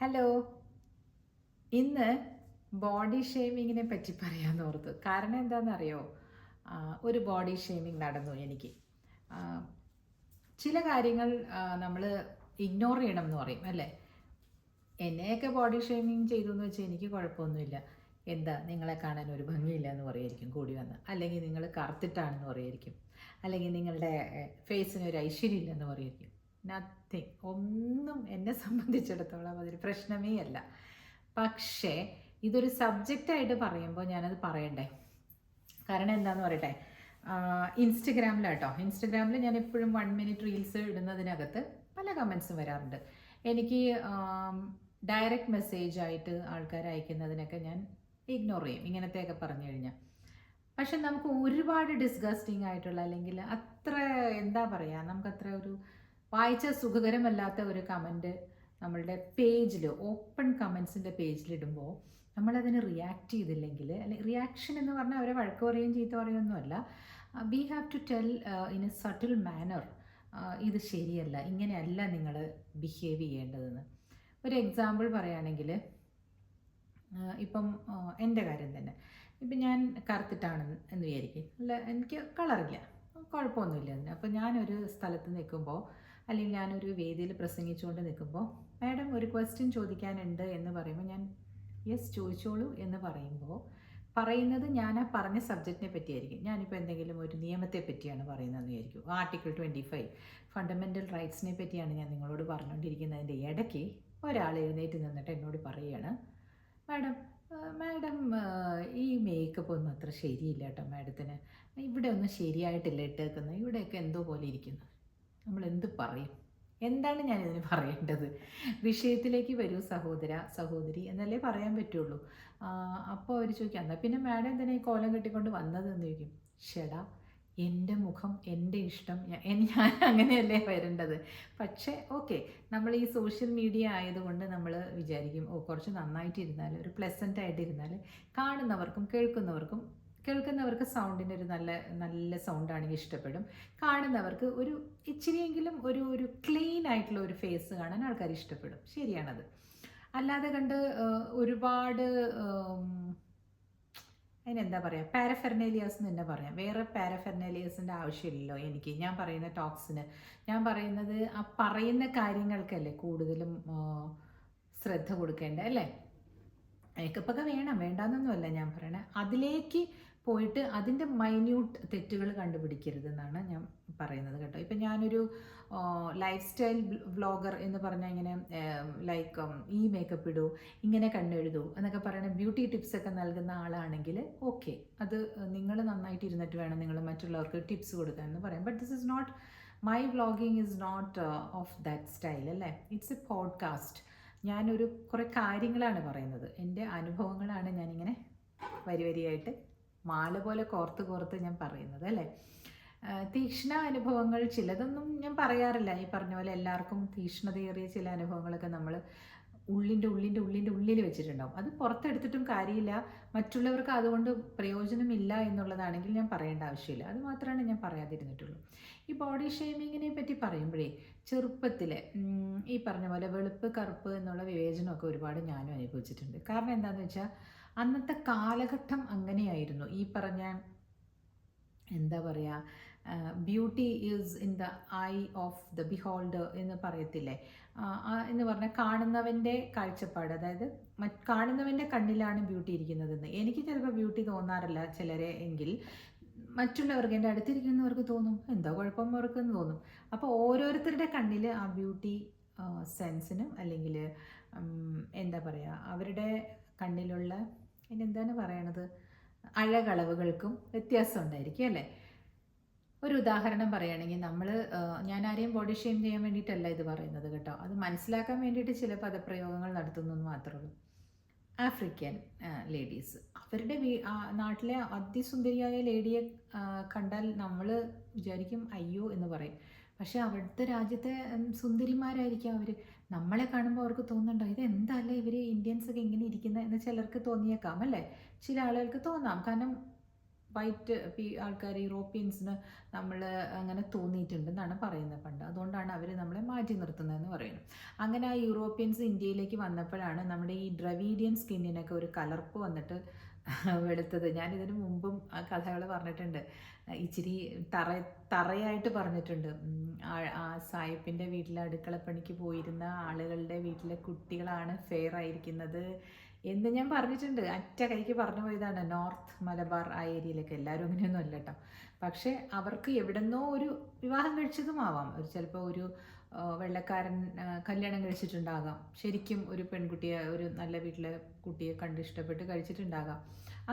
Hello. ഇന്ന് body ഷേമിങ്ങിനെ പറ്റി പറയാമെന്ന് ഓർത്തു. കാരണം എന്താണെന്നറിയോ? ഒരു ബോഡി ഷേമിങ് നടന്നു എനിക്ക്. ആ, ചില കാര്യങ്ങൾ നമ്മൾ ഇഗ്നോർ ചെയ്യണം എന്ന് പറയും അല്ലേ? എന്നെയൊക്കെ ബോഡി ഷേമിങ് ചെയ്തു എന്ന് വെച്ചാൽ എനിക്ക് കുഴപ്പമൊന്നുമില്ല. എന്താ നിങ്ങളെ കാണാൻ ഒരു ഭംഗിയില്ല എന്ന് പറയുമായിരിക്കും കൂടി വന്ന്, അല്ലെങ്കിൽ നിങ്ങൾ കറുത്തിട്ടാണെന്ന് പറയുമായിരിക്കും, അല്ലെങ്കിൽ നിങ്ങളുടെ ഫേസിന് ഒരു ഐശ്വര്യം ഇല്ലെന്ന് പറയുമായിരിക്കും. നത്തിങ്, ഒന്നും എന്നെ സംബന്ധിച്ചിടത്തോളം അതൊരു പ്രശ്നമേ അല്ല. പക്ഷേ ഇതൊരു സബ്ജക്റ്റായിട്ട് പറയുമ്പോൾ ഞാനത് പറയണ്ടേ? കാരണം എന്താണെന്ന് പറയട്ടെ. ഇൻസ്റ്റഗ്രാമിൽ ഞാൻ എപ്പോഴും 1 മിനിറ്റ് റീൽസ് ഇടുന്നതിനകത്ത് പല കമൻസും വരാറുണ്ട്. എനിക്ക് ഡയറക്റ്റ് മെസ്സേജ് ആയിട്ട് ആൾക്കാർ അയക്കുന്നതിനൊക്കെ ഞാൻ ഇഗ്നോർ ചെയ്യും, ഇങ്ങനത്തെയൊക്കെ പറഞ്ഞു കഴിഞ്ഞാൽ. പക്ഷെ നമുക്ക് ഒരുപാട് ഡിസ്ഗസ്റ്റിംഗ് ആയിട്ടുള്ള, അല്ലെങ്കിൽ അത്ര എന്താ പറയുക, നമുക്കത്ര ഒരു വായിച്ച സുഖകരമല്ലാത്ത ഒരു കമൻറ്റ് നമ്മളുടെ പേജിൽ, ഓപ്പൺ കമൻസിൻ്റെ പേജിലിടുമ്പോൾ നമ്മളതിന് റിയാക്ട് ചെയ്തില്ലെങ്കിൽ, അല്ലെങ്കിൽ റിയാക്ഷൻ എന്ന് പറഞ്ഞാൽ അവരെ വഴക്ക് പറയുകയും ചീത്ത പറയുകയൊന്നുമല്ല. We have to tell in a subtle manner, ഇത് ശരിയല്ല, ഇങ്ങനെയല്ല നിങ്ങൾ ബിഹേവ് ചെയ്യേണ്ടതെന്ന്. ഒരു എക്സാമ്പിൾ പറയുകയാണെങ്കിൽ, ഇപ്പം എൻ്റെ കാര്യം തന്നെ. ഇപ്പം ഞാൻ കറുത്തിട്ടാണ് എന്ന് വിചാരിക്കും, അല്ല എനിക്ക് കളറില്ല, കുഴപ്പമൊന്നുമില്ല അതിന്. അപ്പോൾ ഞാനൊരു സ്ഥലത്ത് നിൽക്കുമ്പോൾ, അല്ലെങ്കിൽ ഞാനൊരു വേദിയിൽ പ്രസംഗിച്ചുകൊണ്ട് നിൽക്കുമ്പോൾ, മാഡം ഒരു ക്വസ്റ്റ്യൻ ചോദിക്കാനുണ്ട് എന്ന് പറയുമ്പോൾ ഞാൻ യെസ് ചോദിച്ചോളൂ എന്ന് പറയുന്നത് ഞാൻ ആ പറഞ്ഞ സബ്ജക്റ്റിനെ പറ്റിയായിരിക്കും. ഞാനിപ്പോൾ എന്തെങ്കിലും ഒരു നിയമത്തെ പറ്റിയാണ് പറയുന്നതെന്ന് വിചാരിക്കും. ആർട്ടിക്കിൾ 25 ഫണ്ടമെൻ്റൽ റൈറ്റ്സിനെ പറ്റിയാണ് ഞാൻ നിങ്ങളോട് പറഞ്ഞുകൊണ്ടിരിക്കുന്നതിൻ്റെ ഇടയ്ക്ക് ഒരാൾ എഴുന്നേറ്റ് നിന്നിട്ട് എന്നോട് പറയുകയാണ്, മാഡം മാഡം ഈ മേക്കപ്പ് ഒന്നും അത്ര ശരിയില്ല കേട്ടോ മാഡത്തിന്, ഇവിടെ ഒന്നും ശരിയായിട്ടില്ല ഇട്ടേക്കുന്നത്, ഇവിടെയൊക്കെ എന്തോ പോലെ ഇരിക്കുന്നു. നമ്മൾ എന്ത് പറയും? എന്താണ് ഞാനിതിന് പറയേണ്ടത്? വിഷയത്തിലേക്ക് വരൂ സഹോദര സഹോദരി എന്നല്ലേ പറയാൻ പറ്റുള്ളൂ. അപ്പോൾ അവർ ചോദിക്കാം, എന്നാൽ പിന്നെ മാഡം എന്തിനാ ഈ കോലം കെട്ടിക്കൊണ്ട് വന്നതെന്ന് ചോദിക്കും. ഷെടാ, എൻ്റെ മുഖം, എൻ്റെ ഇഷ്ടം, ഞാൻ അങ്ങനെയല്ലേ വരേണ്ടത്. പക്ഷേ ഓക്കെ, നമ്മൾ ഈ സോഷ്യൽ മീഡിയ ആയതുകൊണ്ട് നമ്മൾ വിചാരിക്കും, ഓ കുറച്ച് നന്നായിട്ടിരുന്നാൽ, ഒരു പ്ലസൻ്റ് ആയിട്ടിരുന്നാൽ കേൾക്കുന്നവർക്ക് സൗണ്ടിന് ഒരു നല്ല നല്ല സൗണ്ടാണെങ്കിൽ ഇഷ്ടപ്പെടും. കാണുന്നവർക്ക് ഒരു ഇച്ചിരിയെങ്കിലും ഒരു ക്ലീൻ ആയിട്ടുള്ള ഒരു ഫേസ് കാണാൻ ആൾക്കാർ ഇഷ്ടപ്പെടും. ശരിയാണത്. അല്ലാതെ കണ്ട് ഒരുപാട് അതിനെന്താ പറയുക, പാരഫെർനേലിയാസ് എന്ന് തന്നെ പറയാം. വേറെ പാരഫെർനേലിയാസിൻ്റെ ആവശ്യമില്ലല്ലോ എനിക്ക്. ഞാൻ പറയുന്ന ടോക്സിന്, ഞാൻ പറയുന്നത് ആ പറയുന്ന കാര്യങ്ങൾക്കല്ലേ കൂടുതലും ശ്രദ്ധ കൊടുക്കേണ്ടത് അല്ലേ? മേക്കപ്പൊക്കെ വേണം, വേണ്ടാന്നൊന്നുമല്ല ഞാൻ പറയണേ. അതിലേക്ക് പോയിട്ട് അതിൻ്റെ മൈന്യൂട്ട് തെറ്റുകൾ കണ്ടുപിടിക്കരുതെന്നാണ് ഞാൻ പറയുന്നത് കേട്ടോ. ഇപ്പം ഞാനൊരു ലൈഫ് സ്റ്റൈൽ വ്ളോഗർ എന്ന് പറഞ്ഞാൽ ഇങ്ങനെ ലൈക്ക് ഈ മേക്കപ്പ് ഇടൂ, ഇങ്ങനെ കണ്ണെഴുതൂ എന്നൊക്കെ പറയുന്ന ബ്യൂട്ടി ടിപ്സൊക്കെ നൽകുന്ന ആളാണെങ്കിൽ ഓക്കെ, അത് നിങ്ങൾ നന്നായിട്ട് ഇരുന്നിട്ട് വേണം നിങ്ങൾ മറ്റുള്ളവർക്ക് ടിപ്സ് കൊടുക്കാൻ എന്ന് പറയാം. But this is not, my vlogging is not of that style അല്ലേ. It's a podcast. ഞാനൊരു കുറേ കാര്യങ്ങളാണ് പറയുന്നത്, എൻ്റെ അനുഭവങ്ങളാണ് ഞാനിങ്ങനെ വരിയായിട്ട് മാല പോലെ കോർത്ത് ഞാൻ പറയുന്നത് അല്ലേ. തീക്ഷ്ണ അനുഭവങ്ങൾ ചിലതൊന്നും ഞാൻ പറയാറില്ല. ഈ പറഞ്ഞ പോലെ എല്ലാവർക്കും തീക്ഷ്ണതയേറിയ ചില അനുഭവങ്ങളൊക്കെ നമ്മൾ ഉള്ളിൽ വെച്ചിട്ടുണ്ടാവും. അത് പുറത്തെടുത്തിട്ടും കാര്യമില്ല, മറ്റുള്ളവർക്ക് അതുകൊണ്ട് പ്രയോജനമില്ല എന്നുള്ളതാണെങ്കിൽ ഞാൻ പറയേണ്ട ആവശ്യമില്ല. അത് മാത്രമാണ് ഞാൻ പറയാതിരുന്നിട്ടുള്ളൂ. ഈ ബോഡി ഷേമിങ്ങിനെ പറ്റി പറയുമ്പോഴേ, ചെറുപ്പത്തിൽ ഈ പറഞ്ഞ പോലെ വെളുപ്പ് കറുപ്പ് എന്നുള്ള വിവേചനമൊക്കെ ഒരുപാട് ഞാനും അനുഭവിച്ചിട്ടുണ്ട്. കാരണം എന്താണെന്ന് വെച്ചാൽ അന്നത്തെ കാലഘട്ടം അങ്ങനെയായിരുന്നു. ഈ പറഞ്ഞ എന്താ പറയുക, beauty is in the I of the beholder എന്ന് പറയത്തില്ലേ. എന്ന് പറഞ്ഞാൽ കാണുന്നവൻ്റെ കാഴ്ചപ്പാട്, അതായത് കാണുന്നവൻ്റെ കണ്ണിലാണ് ബ്യൂട്ടി ഇരിക്കുന്നതെന്ന്. എനിക്ക് ചിലപ്പോൾ ബ്യൂട്ടി തോന്നാറില്ല ചിലരെ എങ്കിൽ മറ്റുള്ളവർക്ക്, എൻ്റെ അടുത്തിരിക്കുന്നവർക്ക് തോന്നും എന്താ കുഴപ്പം അവർക്കെന്ന് തോന്നും. അപ്പോൾ ഓരോരുത്തരുടെ കണ്ണിൽ ആ ബ്യൂട്ടി സെൻസിനും, അല്ലെങ്കിൽ എന്താ പറയുക, അവരുടെ കണ്ണിലുള്ള എന്താണ് പറയണത്, അഴകളവുകൾക്കും വ്യത്യാസം ഉണ്ടായിരിക്കും അല്ലേ. ഒരു ഉദാഹരണം പറയുകയാണെങ്കിൽ, ഞാൻ ആരെയും ബോഡി ഷെയിം ചെയ്യാൻ വേണ്ടിയിട്ടല്ല ഇത് പറയുന്നത് കേട്ടോ. അത് മനസ്സിലാക്കാൻ വേണ്ടിയിട്ട് ചില പദപ്രയോഗങ്ങൾ നടത്തുന്നു എന്ന് മാത്രമേ ഉള്ളൂ. ആഫ്രിക്കൻ ലേഡീസ്, അവരുടെ നാട്ടിലെ അതിസുന്ദരിയായ ലേഡിയെ കണ്ടാൽ നമ്മൾ വിചാരിക്കും അയ്യോ എന്ന് പറയും. പക്ഷെ അവിടുത്തെ രാജ്യത്തെ സുന്ദരിമാരായിരിക്കും അവർ. നമ്മളെ കാണുമ്പോൾ അവർക്ക് തോന്നുന്നുണ്ടോ ഇത് എന്തല്ലേ ഇവർ ഇന്ത്യൻസൊക്കെ ഇങ്ങനെ ഇരിക്കുന്നത് എന്ന് ചിലർക്ക് തോന്നിയേക്കാം അല്ലേ. ചില ആളുകൾക്ക് തോന്നാം. കാരണം വൈറ്റ് ആൾക്കാർ യൂറോപ്യൻസിന് നമ്മൾ അങ്ങനെ തോന്നിയിട്ടുണ്ടെന്നാണ് പറയുന്നത് പണ്ട്. അതുകൊണ്ടാണ് അവർ നമ്മളെ മാറ്റി നിർത്തുന്നതെന്ന് പറയുന്നു. അങ്ങനെ ആ യൂറോപ്യൻസ് ഇന്ത്യയിലേക്ക് വന്നപ്പോഴാണ് നമ്മുടെ ഈ ദ്രവീഡിയൻ സ്കിന്നിനൊക്കെ ഒരു കലർപ്പ് വന്നിട്ട് വെളുത്തത്. ഞാനിതിനു മുമ്പും ആ കഥകൾ പറഞ്ഞിട്ടുണ്ട്. ഇച്ചിരി തറയായിട്ട് പറഞ്ഞിട്ടുണ്ട്. ആ സായിപ്പിൻ്റെ വീട്ടിലെ അടുക്കളപ്പണിക്ക് പോയിരുന്ന ആളുകളുടെ വീട്ടിലെ കുട്ടികളാണ് ഫെയർ ആയിരിക്കുന്നത് എന്ന് ഞാൻ പറഞ്ഞിട്ടുണ്ട്. അറ്റ കൈക്ക് പറഞ്ഞു പോയതാണ്. നോർത്ത് മലബാർ ആ ഏരിയയിലൊക്കെ എല്ലാവരും അങ്ങനെയൊന്നും അല്ല കേട്ടോ. പക്ഷേ അവർക്ക് എവിടെന്നോ ഒരു വിവാഹം കഴിച്ചതും ആവാം. ഒരു ചിലപ്പോൾ ഒരു വെള്ളക്കാരൻ കല്യാണം കഴിച്ചിട്ടുണ്ടാകാം. ശരിക്കും ഒരു പെൺകുട്ടിയെ, ഒരു നല്ല വീട്ടിലെ കുട്ടിയെ കണ്ട് ഇഷ്ടപ്പെട്ട് കഴിച്ചിട്ടുണ്ടാകാം.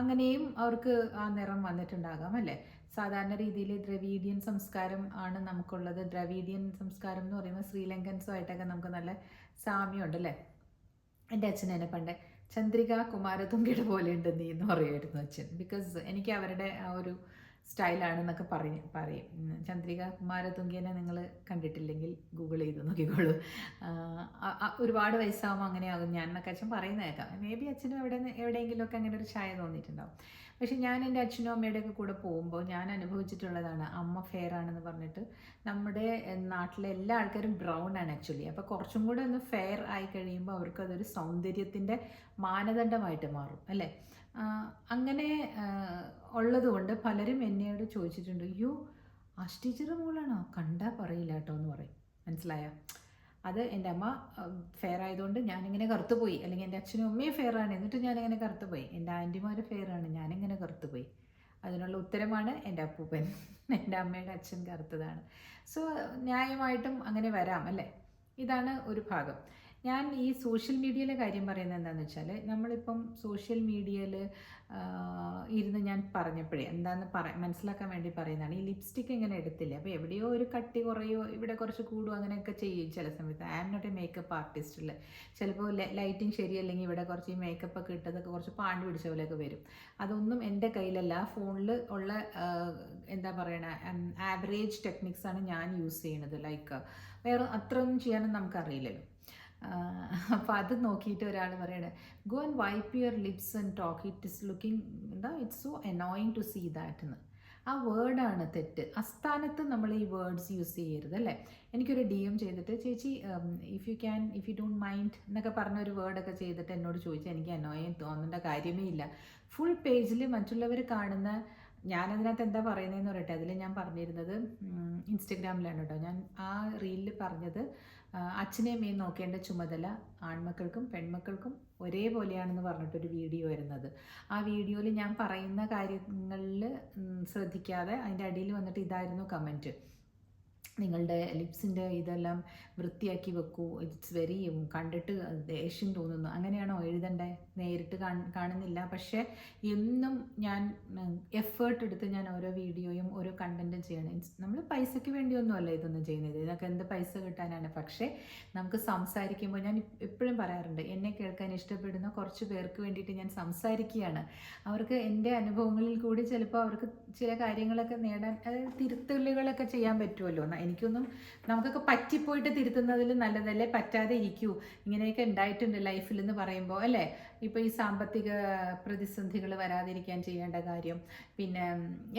അങ്ങനെയും അവർക്ക് ആ നിറം വന്നിട്ടുണ്ടാകാം അല്ലേ. സാധാരണ രീതിയിൽ ദ്രവീഡിയൻ സംസ്കാരം ആണ് നമുക്കുള്ളത്. ദ്രവീഡിയൻ സംസ്കാരം എന്ന് പറയുമ്പോൾ ശ്രീലങ്കൻസുമായിട്ടൊക്കെ നമുക്ക് നല്ല സാമ്യമുണ്ട് അല്ലേ. എൻ്റെ അച്ഛൻ എന്നെ പണ്ട് ചന്ദ്രിക കുമാരതുംഗയുടെ പോലെ ഉണ്ട് നീ എന്ന് പറയുമായിരുന്നു അച്ഛൻ. ബിക്കോസ് എനിക്ക് അവരുടെ ആ ഒരു സ്റ്റൈലാണെന്നൊക്കെ പറയും. ചന്ദ്രിക കുമാരതുംഗേനെ നിങ്ങൾ കണ്ടിട്ടില്ലെങ്കിൽ ഗൂഗിൾ ചെയ്ത് നോക്കിക്കോളൂ. ഒരുപാട് വയസ്സാകുമ്പോൾ അങ്ങനെയാകും ഞാൻ എന്നൊക്കെ അച്ഛൻ പറയുന്നേക്കാം. മേ ബി അച്ഛനും എവിടെയെങ്കിലുമൊക്കെ അങ്ങനെ ഒരു ഛായ തോന്നിയിട്ടുണ്ടാവും. പക്ഷെ ഞാൻ എൻ്റെ അച്ഛനും അമ്മയുടെയൊക്കെ കൂടെ പോകുമ്പോൾ ഞാൻ അനുഭവിച്ചിട്ടുള്ളതാണ്. അമ്മ ഫെയർ ആണെന്ന് പറഞ്ഞിട്ട് നമ്മുടെ നാട്ടിലെ എല്ലാ ആൾക്കാരും ബ്രൗൺ ആണ് ആക്ച്വലി. അപ്പോൾ കുറച്ചും കൂടെ ഒന്ന് ഫെയർ ആയി കഴിയുമ്പോൾ അവർക്ക് അതൊരു സൗന്ദര്യത്തിൻ്റെ മാനദണ്ഡമായിട്ട് മാറും അല്ലേ. അങ്ങനെ ഉള്ളതുകൊണ്ട് പലരും എന്നോട് ചോദിച്ചിട്ടുണ്ട്, അയ്യോ ആഷ് ടീച്ചർ മോളാണോ, കണ്ടാൽ പറയില്ല കേട്ടോ എന്ന് പറയും. മനസ്സിലായോ? അത് എൻ്റെ അമ്മ ഫെയർ ആയതുകൊണ്ട് ഞാനിങ്ങനെ കറുത്തുപോയി, അല്ലെങ്കിൽ എൻ്റെ അച്ഛനും അമ്മയും ഫെയർ ആണ് എന്നിട്ട് ഞാനിങ്ങനെ കറുത്തുപോയി. എൻ്റെ ആൻറ്റിമാർ ഫെയർ ആണ്, ഞാനിങ്ങനെ കറുത്തുപോയി. അതിനുള്ള ഉത്തരമാണ് എൻ്റെ അപ്പൂപ്പൻ. എൻ്റെ അമ്മയുടെ അച്ഛൻ കറുത്തതാണ്. സോ ന്യായമായിട്ടും അങ്ങനെ വരാം അല്ലേ. ഇതാണ് ഒരു ഭാഗം. ഞാൻ ഈ സോഷ്യൽ മീഡിയയിലെ കാര്യം പറയുന്നത് എന്താണെന്ന് വെച്ചാൽ, നമ്മളിപ്പം സോഷ്യൽ മീഡിയയിൽ ഇരുന്ന് ഞാൻ പറഞ്ഞപ്പോഴേ എന്താണെന്ന് മനസ്സിലാക്കാൻ വേണ്ടി പറയുന്നതാണ്. ഈ ലിപ്സ്റ്റിക്ക് ഇങ്ങനെ എടുത്തില്ലേ, അപ്പോൾ എവിടെയോ ഒരു കട്ടി കുറയോ ഇവിടെ കുറച്ച് കൂടുമോ അങ്ങനെയൊക്കെ ചെയ്യും ചില സമയത്ത്. I am not a makeup ആർട്ടിസ്റ്റിൽ. ചിലപ്പോൾ ലൈറ്റിങ് ശരിയല്ലെങ്കിൽ ഇവിടെ കുറച്ച് ഈ മേക്കപ്പ് ഒക്കെ ഇട്ടതൊക്കെ കുറച്ച് പാണ്ട് പിടിച്ച പോലെയൊക്കെ വരും. അതൊന്നും എൻ്റെ കയ്യിലല്ല. ഫോണിൽ ഉള്ള എന്താ പറയണ ആവറേജ് ടെക്നിക്സാണ് ഞാൻ യൂസ് ചെയ്യുന്നത്. ലൈക്ക് വേറെ അത്രയൊന്നും ചെയ്യാനൊന്നും നമുക്കറിയില്ലല്ലോ. അപ്പോൾ അത് നോക്കിയിട്ട് ഒരാൾ പറയണേ, go and wipe your lips and talk, it is looking it's so annoying to see that എന്ന്. ആ വേർഡാണ് തെറ്റ്. അസ്ഥാനത്ത് നമ്മൾ ഈ വേർഡ്സ് യൂസ് ചെയ്യരുത് അല്ലേ. എനിക്കൊരു DM ചെയ്തിട്ട്, ചേച്ചി ഇഫ് യു ഡോണ്ട് മൈൻഡ് എന്നൊക്കെ പറഞ്ഞൊരു വേർഡൊക്കെ ചെയ്തിട്ട് എന്നോട് ചോദിച്ചാൽ എനിക്ക് അനോയിങ് തോന്നേണ്ട കാര്യമേ ഇല്ല. ഫുൾ പേജിൽ മറ്റുള്ളവർ കാണുന്ന, ഞാനതിനകത്ത് എന്താ പറയുന്നതെന്ന് പറയട്ടെ. അതിൽ ഞാൻ പറഞ്ഞിരുന്നത് ഇൻസ്റ്റഗ്രാമിലാണ് കേട്ടോ. ഞാൻ ആ റീലിൽ പറഞ്ഞത് അച്ഛനെയും അമ്മയും നോക്കേണ്ട ചുമതല ആൺമക്കൾക്കും പെൺമക്കൾക്കും ഒരേപോലെയാണെന്ന് പറഞ്ഞിട്ടൊരു വീഡിയോ വരുന്നത്. ആ വീഡിയോയിൽ ഞാൻ പറയുന്ന കാര്യങ്ങളിൽ ശ്രദ്ധിക്കാതെ അതിൻ്റെ അടിയിൽ വന്നിട്ട് ഇതായിരുന്നു കമൻറ്റ്: നിങ്ങളുടെ ലിപ്സിൻ്റെ ഇതെല്ലാം വൃത്തിയാക്കി വെക്കൂ, ഇറ്റ്സ് വെരി, കണ്ടിട്ട് ദേഷ്യം തോന്നുന്നു. അങ്ങനെയാണോ എഴുതണ്ടേ? നേരിട്ട് കാണുന്നില്ല. പക്ഷേ എന്നും ഞാൻ എഫേർട്ട് എടുത്ത് ഞാൻ ഓരോ വീഡിയോയും ഓരോ കണ്ടൻറ്റും ചെയ്യണം. നമ്മൾ പൈസയ്ക്ക് വേണ്ടിയൊന്നുമല്ല ഇതൊന്നും ചെയ്യുന്നത്, ഇതൊക്കെ എന്ത് പൈസ കിട്ടാനാണ്. പക്ഷേ നമുക്ക് സംസാരിക്കുമ്പോൾ ഞാൻ എപ്പോഴും പറയാറുണ്ട്, എന്നെ കേൾക്കാൻ ഇഷ്ടപ്പെടുന്ന കുറച്ച് പേർക്ക് വേണ്ടിയിട്ട് ഞാൻ സംസാരിക്കുകയാണ്. അവർക്ക് എൻ്റെ അനുഭവങ്ങളിൽ കൂടി ചിലപ്പോൾ അവർക്ക് ചില കാര്യങ്ങളൊക്കെ നേടാൻ, അതായത് തിരുത്തലുകളൊക്കെ ചെയ്യാൻ പറ്റുമല്ലോ. നമുക്കൊക്കെ പറ്റിപ്പോയിട്ട് തിരുത്തുന്നതിൽ നല്ലതല്ലേ പറ്റാതെ ഇരിക്കൂ. ഇങ്ങനെയൊക്കെ ഉണ്ടായിട്ടുണ്ട് ലൈഫിൽ എന്ന് പറയുമ്പോൾ അല്ലേ. ഇപ്പോൾ ഈ സാമ്പത്തിക പ്രതിസന്ധികൾ വരാതിരിക്കാൻ ചെയ്യേണ്ട കാര്യം, പിന്നെ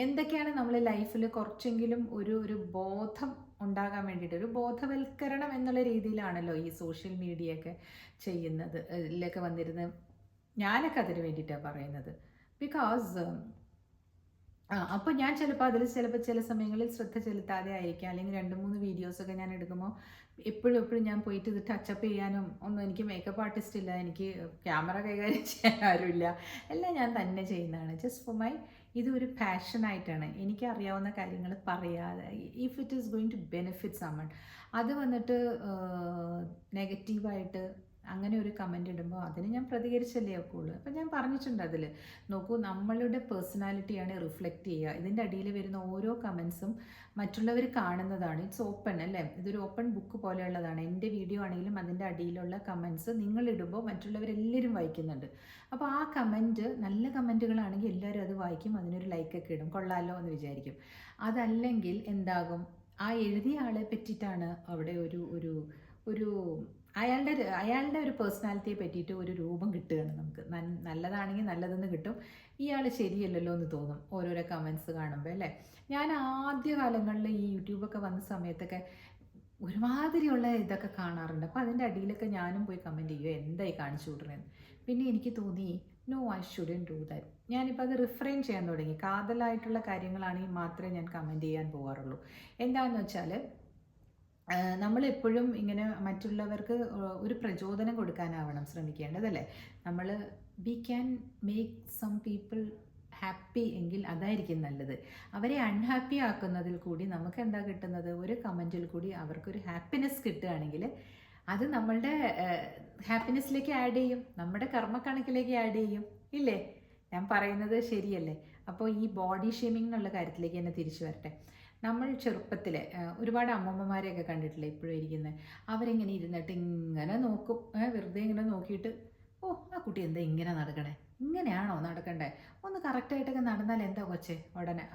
എന്തൊക്കെയാണ് നമ്മൾ ലൈഫിൽ കുറച്ചെങ്കിലും ഒരു ബോധം ഉണ്ടാകാൻ വേണ്ടിയിട്ട്, ഒരു ബോധവൽക്കരണം എന്നുള്ള രീതിയിലാണല്ലോ ഈ സോഷ്യൽ മീഡിയയൊക്കെ ചെയ്യുന്നത്. ഇതിലൊക്കെ വന്നിരുന്ന് ഞാനൊക്കെ അതിന് വേണ്ടിയിട്ടാണ് പറയുന്നത്. ബിക്കോസ് അപ്പോൾ ഞാൻ ചിലപ്പോൾ ചില സമയങ്ങളിൽ ശ്രദ്ധ ചെലുത്താതെ ആയിരിക്കാം. അല്ലെങ്കിൽ 2-3 വീഡിയോസൊക്കെ ഞാൻ എടുക്കുമ്പോൾ എപ്പോഴും ഞാൻ പോയിട്ട് ഇത് ടച്ചപ്പ് ചെയ്യാനും ഒന്നും, എനിക്ക് മേക്കപ്പ് ആർട്ടിസ്റ്റ് ഇല്ല, എനിക്ക് ക്യാമറ കൈകാര്യം ചെയ്യാൻ ആരുമില്ല, എല്ലാം ഞാൻ തന്നെ ചെയ്യുന്നതാണ്. ജസ്റ്റ് ഫോർ മൈ, ഇതൊരു പാഷനായിട്ടാണ്. എനിക്കറിയാവുന്ന കാര്യങ്ങൾ പറയാതെ, if it is going to benefit someone, അത് വന്നിട്ട് നെഗറ്റീവായിട്ട് അങ്ങനെ ഒരു കമൻ്റ് ഇടുമ്പോൾ അതിന് ഞാൻ പ്രതികരിച്ചല്ലേ ഒക്കെയുള്ളൂ. അപ്പം ഞാൻ പറഞ്ഞിട്ടുണ്ട് അതിൽ, നോക്കൂ, നമ്മളുടെ പേഴ്സണാലിറ്റിയാണ് റിഫ്ലക്റ്റ് ചെയ്യുക. ഇതിൻ്റെ അടിയിൽ വരുന്ന ഓരോ കമൻസും മറ്റുള്ളവർ കാണുന്നതാണ്. ഇറ്റ്സ് ഓപ്പൺ അല്ലേ, ഇതൊരു ഓപ്പൺ ബുക്ക് പോലെയുള്ളതാണ്. എൻ്റെ വീഡിയോ ആണെങ്കിലും അതിൻ്റെ അടിയിലുള്ള കമൻസ് നിങ്ങളിടുമ്പോൾ മറ്റുള്ളവരെല്ലാവരും വായിക്കുന്നുണ്ട്. അപ്പോൾ ആ കമൻറ്റ് നല്ല കമൻറ്റുകളാണെങ്കിൽ എല്ലാവരും അത് വായിക്കും, അതിനൊരു ലൈക്കൊക്കെ ഇടും, കൊള്ളാലോ എന്ന് വിചാരിക്കും. അതല്ലെങ്കിൽ എന്താകും, ആ എഴുതിയ ആളെ പറ്റിയിട്ടാണ് അവിടെ ഒരു അയാളുടെ ഒരു പേഴ്സണാലിറ്റിയെ പറ്റിയിട്ട് ഒരു രൂപം കിട്ടുകയാണ് നമുക്ക്. നല്ലതാണെങ്കിൽ നല്ലതെന്ന് കിട്ടും, ഇയാൾ ശരിയല്ലല്ലോ എന്ന് തോന്നും ഓരോരോ കമൻസ് കാണുമ്പോൾ അല്ലേ. ഞാൻ ആദ്യ കാലങ്ങളിൽ ഈ യൂട്യൂബൊക്കെ വന്ന സമയത്തൊക്കെ ഒരുമാതിരിയുള്ള ഇതൊക്കെ കാണാറുണ്ട്. അപ്പോൾ അതിൻ്റെ അടിയിലൊക്കെ ഞാനും പോയി കമൻറ്റ് ചെയ്യുക, എന്തായി കാണിച്ചു വിടണമെന്ന്. പിന്നെ എനിക്ക് തോന്നി no, I shouldn't do that. ഞാനിപ്പോൾ അത് റിഫ്രെയിൻ ചെയ്യാൻ തുടങ്ങി. കാതലായിട്ടുള്ള കാര്യങ്ങളാണെങ്കിൽ മാത്രമേ ഞാൻ കമൻറ്റ് ചെയ്യാൻ പോകാറുള്ളൂ. എന്താണെന്ന് വെച്ചാൽ നമ്മളെപ്പോഴും ഇങ്ങനെ മറ്റുള്ളവർക്ക് ഒരു പ്രചോദനം കൊടുക്കാനാവണം ശ്രമിക്കേണ്ടതല്ലേ. നമ്മൾ we can make some people happy എങ്കിൽ അതായിരിക്കും നല്ലത്. അവരെ അൺഹാപ്പി ആക്കുന്നതിൽ കൂടി നമുക്ക് എന്താ കിട്ടുന്നത്? ഒരു കമൻറ്റിൽ കൂടി അവർക്കൊരു ഹാപ്പിനെസ് കിട്ടുകയാണെങ്കിൽ അത് നമ്മളുടെ ഹാപ്പിനെസ്സിലേക്ക് ആഡ് ചെയ്യും, നമ്മുടെ കർമ്മക്കണക്കിലേക്ക് ആഡ് ചെയ്യും, ഇല്ലേ? ഞാൻ പറയുന്നത് ശരിയല്ലേ? അപ്പോൾ ഈ ബോഡി ഷേമിംഗ് എന്നുള്ള കാര്യത്തിലേക്ക് തന്നെ തിരിച്ചു വരട്ടെ. നമ്മൾ ചെറുപ്പത്തിൽ ഒരുപാട് അമ്മമ്മമാരെയൊക്കെ കണ്ടിട്ടില്ലേ ഇപ്പോഴും ഇരിക്കുന്നത്? അവരിങ്ങനെ ഇരുന്നിട്ട് ഇങ്ങനെ നോക്കും, വെറുതെ ഇങ്ങനെ നോക്കിയിട്ട്, ഓ ആ കുട്ടി എന്താ ഇങ്ങനെ നടക്കണേ, ഇങ്ങനെയാണോ നടക്കണ്ടേ, ഒന്ന് കറക്റ്റായിട്ടൊക്കെ നടന്നാൽ എന്താ കൊച്ചേ, ഉടനെ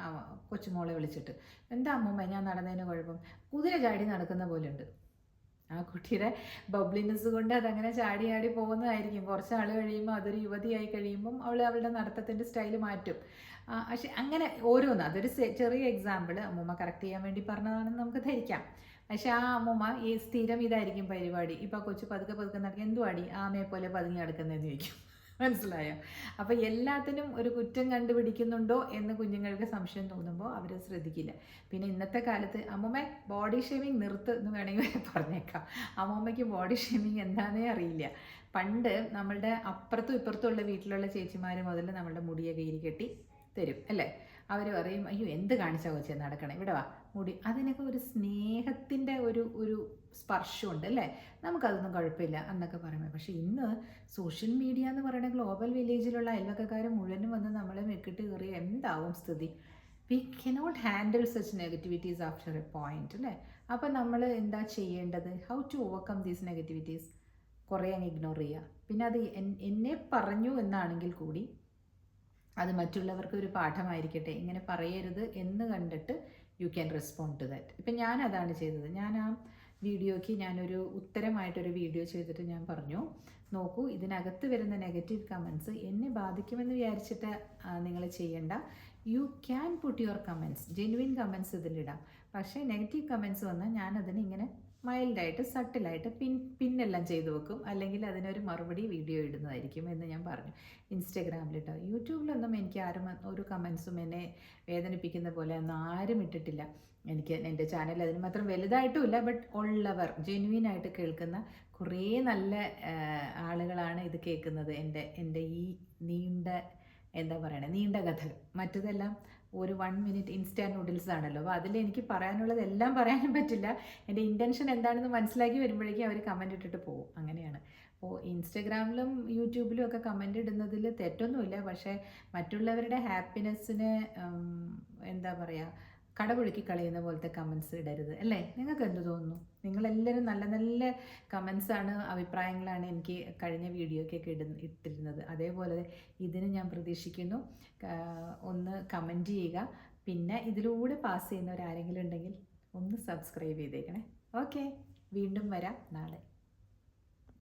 കൊച്ചുമോളെ വിളിച്ചിട്ട്, എന്താ അമ്മമ്മ ഞാൻ നടന്നതിന് കുഴപ്പം, കുതിര ചാടി നടക്കുന്ന പോലെ ഉണ്ട്. ആ കുട്ടിയുടെ ബബ്ലിനെസ് കൊണ്ട് അതങ്ങനെ ചാടി ചാടി പോകുന്നതായിരിക്കും. കുറച്ച് നാൾ കഴിയുമ്പോൾ അതൊരു യുവതിയായി കഴിയുമ്പം അവളുടെ നടത്തത്തിൻ്റെ സ്റ്റൈൽ മാറ്റും. പക്ഷെ അങ്ങനെ ഓരോന്ന്, അതൊരു ചെറിയ എക്സാമ്പിൾ, അമ്മൂമ്മ കറക്റ്റ് ചെയ്യാൻ വേണ്ടി പറഞ്ഞതാണെന്ന് നമുക്ക് ധരിക്കാം. പക്ഷെ ആ അമ്മൂമ്മ ഈ സ്ഥിരം ഇതായിരിക്കും പരിപാടി. ഇപ്പോൾ കൊച്ചു പതുക്കെ പതുക്കെ നടക്കുക, എന്തുവാടി ആമയെ പോലെ പതുങ്ങി നടക്കുന്നതെന്ന് ചോദിക്കും. മനസ്സിലായോ? അപ്പോൾ എല്ലാത്തിനും ഒരു കുറ്റം കണ്ടുപിടിക്കുന്നുണ്ടോ എന്ന് കുഞ്ഞുങ്ങൾക്ക് സംശയം തോന്നുമ്പോൾ അവർ ശ്രദ്ധിക്കില്ല. പിന്നെ ഇന്നത്തെ കാലത്ത് അമ്മൂമ്മ ബോഡി ഷേമിങ് നിർത്ത് എന്ന് വേണമെങ്കിൽ പറഞ്ഞേക്കാം. അമ്മൂമ്മയ്ക്ക് ബോഡി ഷേമിങ് എന്താണെന്നേ അറിയില്ല. പണ്ട് നമ്മളുടെ അപ്പുറത്തും ഇപ്പുറത്തും ഉള്ള വീട്ടിലുള്ള ചേച്ചിമാർ മുതൽ നമ്മളുടെ മുടിയൊക്കെ ഇരികെട്ടി തരും അല്ലേ. അവർ പറയും, അയ്യോ എന്ത് കാണിച്ചാൽ വെച്ചാൽ നടക്കണം, ഇവിടെ വാ മുടി. അതിനൊക്കെ ഒരു സ്നേഹത്തിൻ്റെ ഒരു സ്പർശമുണ്ട് അല്ലേ. നമുക്കതൊന്നും കുഴപ്പമില്ല എന്നൊക്കെ പറയുമ്പോൾ. പക്ഷേ ഇന്ന് സോഷ്യൽ മീഡിയ എന്ന് പറയുന്ന ഗ്ലോബൽ വില്ലേജിലുള്ള അയൽവക്കക്കാർ മുഴുവനും വന്ന് നമ്മളെ മെക്കിട്ട് കയറി എന്താവും സ്ഥിതി? We cannot handle such negativities after a point അല്ലേ. അപ്പോൾ നമ്മൾ എന്താ ചെയ്യേണ്ടത്? How to overcome these negativities? കുറേ അങ്ങ് ഇഗ്നോർ ചെയ്യുക. പിന്നെ അത് എന്നെ പറഞ്ഞു എന്നാണെങ്കിൽ കൂടി അത് മറ്റുള്ളവർക്ക് ഒരു പാഠമായിരിക്കട്ടെ, ഇങ്ങനെ പറയരുത് എന്ന് കണ്ടിട്ട് you can respond to that. ഇപ്പം ഞാൻ അതാണ് ചെയ്തത്. ഞാൻ ആ വീഡിയോയ്ക്ക് ഞാനൊരു ഉത്തരമായിട്ടൊരു വീഡിയോ ചെയ്തിട്ട് ഞാൻ പറഞ്ഞു, നോക്കൂ, ഇതിനകത്ത് വരുന്ന നെഗറ്റീവ് കമൻസ് എന്നെ ബാധിക്കുമെന്ന് വിചാരിച്ചിട്ട് നിങ്ങൾ ചെയ്യേണ്ട. You can put your comments, genuine comments ഇതിലിടാം. പക്ഷേ നെഗറ്റീവ് കമൻസ് വന്നാൽ ഞാനതിന് ഇങ്ങനെ മൈൽഡായിട്ട് സട്ടിലായിട്ട് പിന്നെല്ലാം ചെയ്തു വെക്കും, അല്ലെങ്കിൽ അതിനൊരു മറുപടി വീഡിയോ ഇടുന്നതായിരിക്കും എന്ന് ഞാൻ പറഞ്ഞു. ഇൻസ്റ്റഗ്രാമിലിട്ടോ യൂട്യൂബിലൊന്നും എനിക്ക് ആരും ഒരു കമൻസും എന്നെ വേദനിപ്പിക്കുന്ന പോലെ ഒന്നും ആരും ഇട്ടിട്ടില്ല. എനിക്ക് എൻ്റെ ചാനൽ അതിന് മാത്രം വലുതായിട്ടുമില്ല. ബട്ട് ഉള്ളവർ ജെന്യുവിനായിട്ട് കേൾക്കുന്ന കുറേ നല്ല ആളുകളാണ് ഇത് കേൾക്കുന്നത്. എൻ്റെ ഈ എന്താ പറയണേ, നീണ്ട കഥകൾ. മറ്റതെല്ലാം ഒരു 1 മിനിറ്റ് ഇൻസ്റ്റാൻറ്റ് നൂഡിൽസ് ആണല്ലോ. അപ്പോൾ അതിൽ എനിക്ക് പറയാനുള്ളത് എല്ലാം പറയാനും പറ്റില്ല. എൻ്റെ ഇൻറ്റൻഷൻ എന്താണെന്ന് മനസ്സിലാക്കി വരുമ്പോഴേക്കും അവർ കമൻറ്റ് ഇട്ടിട്ട് പോകും. അങ്ങനെയാണ്. അപ്പോൾ ഇൻസ്റ്റഗ്രാമിലും യൂട്യൂബിലും ഒക്കെ കമൻറ്റ് ഇടുന്നതിൽ തെറ്റൊന്നുമില്ല. പക്ഷേ മറ്റുള്ളവരുടെ ഹാപ്പിനെസ്സിന് എന്താ പറയുക, കടപുഴുക്കി കളയുന്ന പോലത്തെ കമൻസ് ഇടരുത് അല്ലേ. നിങ്ങൾക്ക് എന്ത് തോന്നുന്നു? നിങ്ങളെല്ലാവരും നല്ല നല്ല കമൻസാണ്, അഭിപ്രായങ്ങളാണ് എനിക്ക് കഴിഞ്ഞ വീഡിയോയ്ക്കൊക്കെ ഇട്ടിരുന്നത്. അതേപോലെ ഇതിന് ഞാൻ പ്രതീക്ഷിക്കുന്നു. ഒന്ന് കമൻറ്റ് ചെയ്യുക. പിന്നെ ഇതിലൂടെ പാസ് ചെയ്യുന്നവരാരെങ്കിലും ഉണ്ടെങ്കിൽ ഒന്ന് സബ്സ്ക്രൈബ് ചെയ്തേക്കണേ. ഓക്കെ, വീണ്ടും വരാം നാളെ.